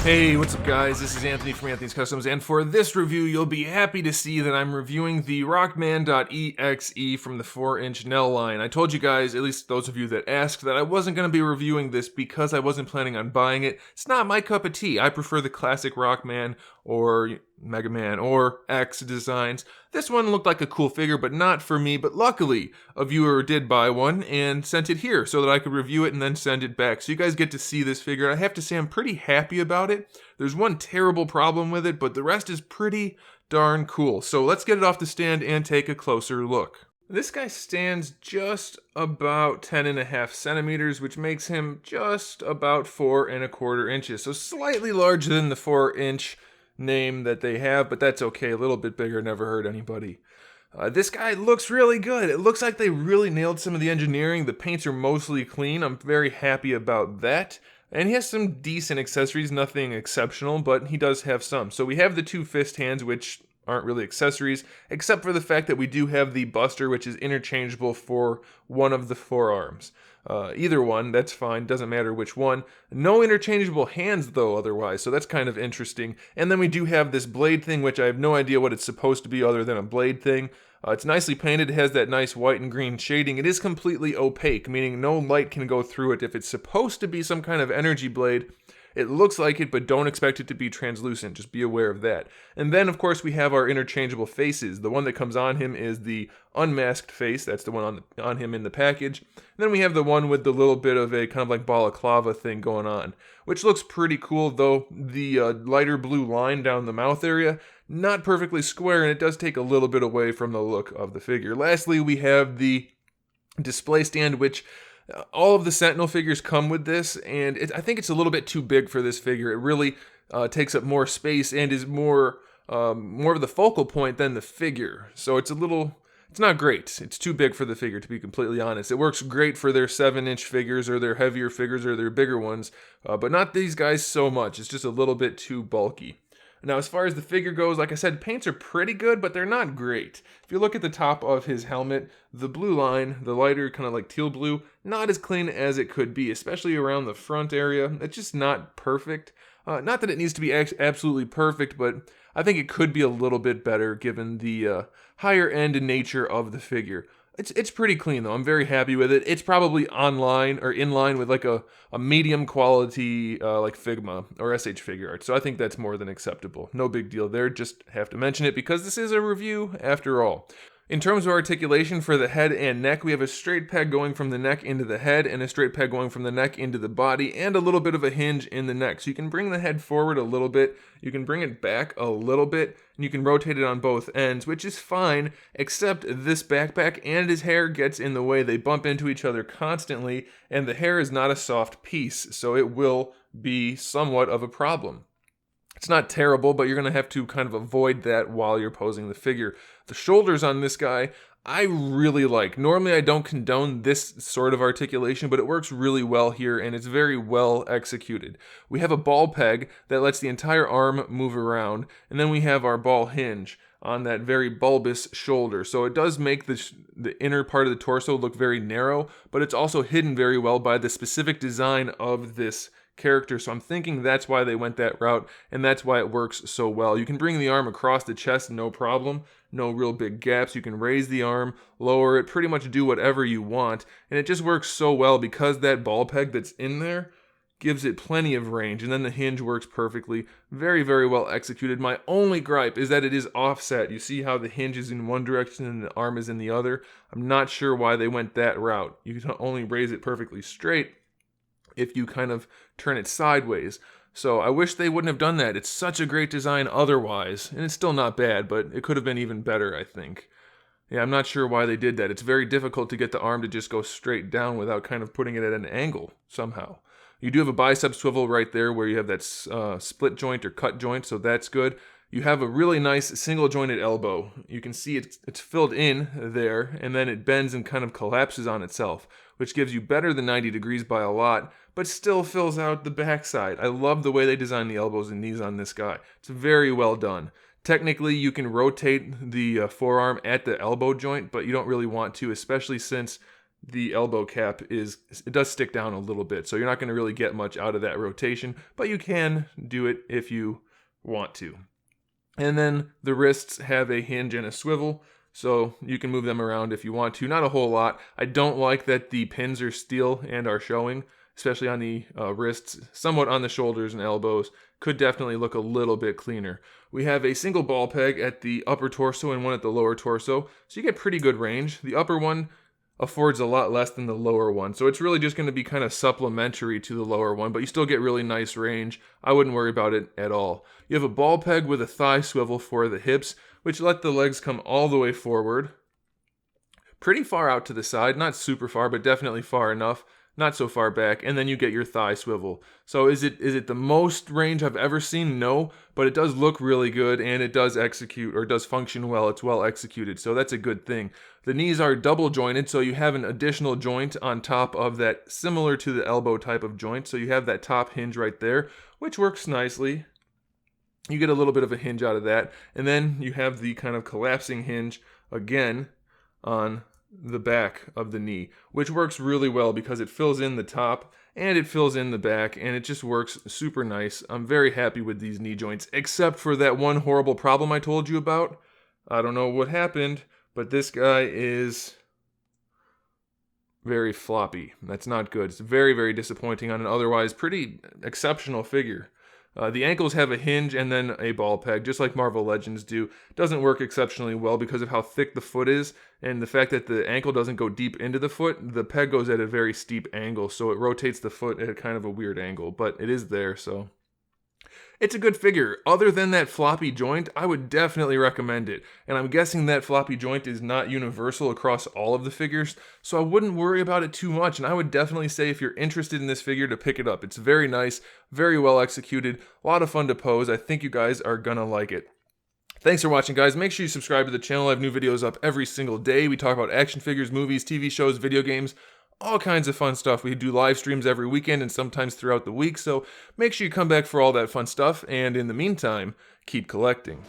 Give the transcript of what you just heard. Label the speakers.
Speaker 1: Hey, what's up guys? This is Anthony from AnthonysCustoms, and for this review, you'll be happy to see that I'm reviewing the ROCKMAN.EXE from the 4-inch Nell line. I told you guys, at least those of you that asked, that I wasn't going to be reviewing this because I wasn't planning on buying it. It's not my cup of tea. I prefer the classic ROCKMAN or Mega Man or X designs. This one looked like a cool figure, but not for me. But luckily, a viewer did buy one and sent it here so that I could review it and then send it back. So you guys get to see this figure. I have to say I'm pretty happy about it. There's one terrible problem with it, but the rest is pretty darn cool. So let's get it off the stand and take a closer look. This guy stands just about 10.5 centimeters, which makes him just about 4¼ inches. So slightly larger than the 4-inch name that they have, but that's okay. A little bit bigger never hurt anybody. This guy looks really good. It looks like they really nailed some of the engineering. The paints are mostly clean. I'm very happy about that. And he has some decent accessories, nothing exceptional, but he does have some. So we have the two fist hands, which aren't really accessories, except for the fact that we do have the buster, which is interchangeable for one of the forearms. Either one, that's fine, doesn't matter which one. No interchangeable hands though otherwise, so that's kind of interesting. And then we do have this blade thing, which I have no idea what it's supposed to be other than a blade thing. It's nicely painted, it has that nice white and green shading. It is completely opaque, meaning no light can go through it. If it's supposed to be some kind of energy blade, it looks like it, but don't expect it to be translucent. Just be aware of that. And then, of course, we have our interchangeable faces. The one that comes on him is the unmasked face. That's the one on him in the package. And then we have the one with the little bit of a kind of like balaclava thing going on, which looks pretty cool, though the lighter blue line down the mouth area, not perfectly square, and it does take a little bit away from the look of the figure. Lastly, we have the display stand, which all of the Sentinel figures come with this, and I think it's a little bit too big for this figure. It really takes up more space and is more of the focal point than the figure. So it's not great. It's too big for the figure, to be completely honest. It works great for their 7-inch figures or their heavier figures or their bigger ones, but not these guys so much. It's just a little bit too bulky. Now, as far as the figure goes, like I said, paints are pretty good, but they're not great. If you look at the top of his helmet, the blue line, the lighter kind of like teal blue, not as clean as it could be, especially around the front area. It's just not perfect. Not that it needs to be absolutely perfect, but I think it could be a little bit better given the higher end nature of the figure. It's pretty clean though. I'm very happy with it. It's probably online or in line with like a medium quality like Figma or SH Figure Art. So I think that's more than acceptable. No big deal there. Just have to mention it because this is a review after all. In terms of articulation for the head and neck, we have a straight peg going from the neck into the head and a straight peg going from the neck into the body and a little bit of a hinge in the neck. So you can bring the head forward a little bit, you can bring it back a little bit, and you can rotate it on both ends, which is fine, except this backpack and his hair gets in the way. They bump into each other constantly, and the hair is not a soft piece, so it will be somewhat of a problem. It's not terrible, but you're going to have to kind of avoid that while you're posing the figure. The shoulders on this guy, I really like. Normally I don't condone this sort of articulation, but it works really well here, and it's very well executed. We have a ball peg that lets the entire arm move around, and then we have our ball hinge on that very bulbous shoulder. So it does make the inner part of the torso look very narrow, but it's also hidden very well by the specific design of this character, so I'm thinking that's why they went that route, and that's why it works so well. You can bring the arm across the chest, no problem, no real big gaps. You can raise the arm, lower it, pretty much do whatever you want, and it just works so well because that ball peg that's in there gives it plenty of range, and then the hinge works perfectly. Very, very well executed. My only gripe is that it is offset. You see how the hinge is in one direction and the arm is in the other? I'm not sure why they went that route. You can only raise it perfectly straight if you kind of turn it sideways. So I wish they wouldn't have done that. It's such a great design otherwise, and it's still not bad, but it could have been even better, I think. Yeah, I'm not sure why they did that. It's very difficult to get the arm to just go straight down without kind of putting it at an angle somehow. You do have a bicep swivel right there where you have that split joint or cut joint, so that's good. You have a really nice single jointed elbow. You can see it's filled in there, and then it bends and kind of collapses on itself, which gives you better than 90 degrees by a lot, but still fills out the backside. I love the way they designed the elbows and knees on this guy. It's very well done. Technically, you can rotate the forearm at the elbow joint, but you don't really want to, especially since the elbow cap it does stick down a little bit, so you're not going to really get much out of that rotation, but you can do it if you want to. And then the wrists have a hinge and a swivel, so you can move them around if you want to. Not a whole lot. I don't like that the pins are steel and are showing, especially on the wrists, somewhat on the shoulders and elbows. Could definitely look a little bit cleaner. We have a single ball peg at the upper torso and one at the lower torso, so you get pretty good range. The upper one affords a lot less than the lower one, so it's really just going to be kind of supplementary to the lower one, but you still get really nice range. I wouldn't worry about it at all. You have a ball peg with a thigh swivel for the hips, which let the legs come all the way forward, pretty far out to the side, not super far, but definitely far enough, not so far back, and then you get your thigh swivel. So is it the most range I've ever seen? No, but it does look really good, and it does execute, or does function well. It's well executed, so that's a good thing. The knees are double jointed, so you have an additional joint on top of that, similar to the elbow type of joint, so you have that top hinge right there, which works nicely. You get a little bit of a hinge out of that, and then you have the kind of collapsing hinge again on the back of the knee, which works really well because it fills in the top and it fills in the back, and it just works super nice. I'm very happy with these knee joints, except for that one horrible problem I told you about. I don't know what happened, but this guy is very floppy. That's not good. It's very, very disappointing on an otherwise pretty exceptional figure. The ankles have a hinge and then a ball peg, just like Marvel Legends do. Doesn't work exceptionally well because of how thick the foot is, and the fact that the ankle doesn't go deep into the foot. The peg goes at a very steep angle, so it rotates the foot at kind of a weird angle, but it is there, so it's a good figure. Other than that floppy joint, I would definitely recommend it. And I'm guessing that floppy joint is not universal across all of the figures, so I wouldn't worry about it too much. And I would definitely say if you're interested in this figure to pick it up. It's very nice, very well executed, a lot of fun to pose. I think you guys are gonna like it. Thanks for watching, guys. Make sure you subscribe to the channel. I have new videos up every single day. We talk about action figures, movies, TV shows, video games, all kinds of fun stuff. We do live streams every weekend and sometimes throughout the week, so make sure you come back for all that fun stuff, and in the meantime, keep collecting.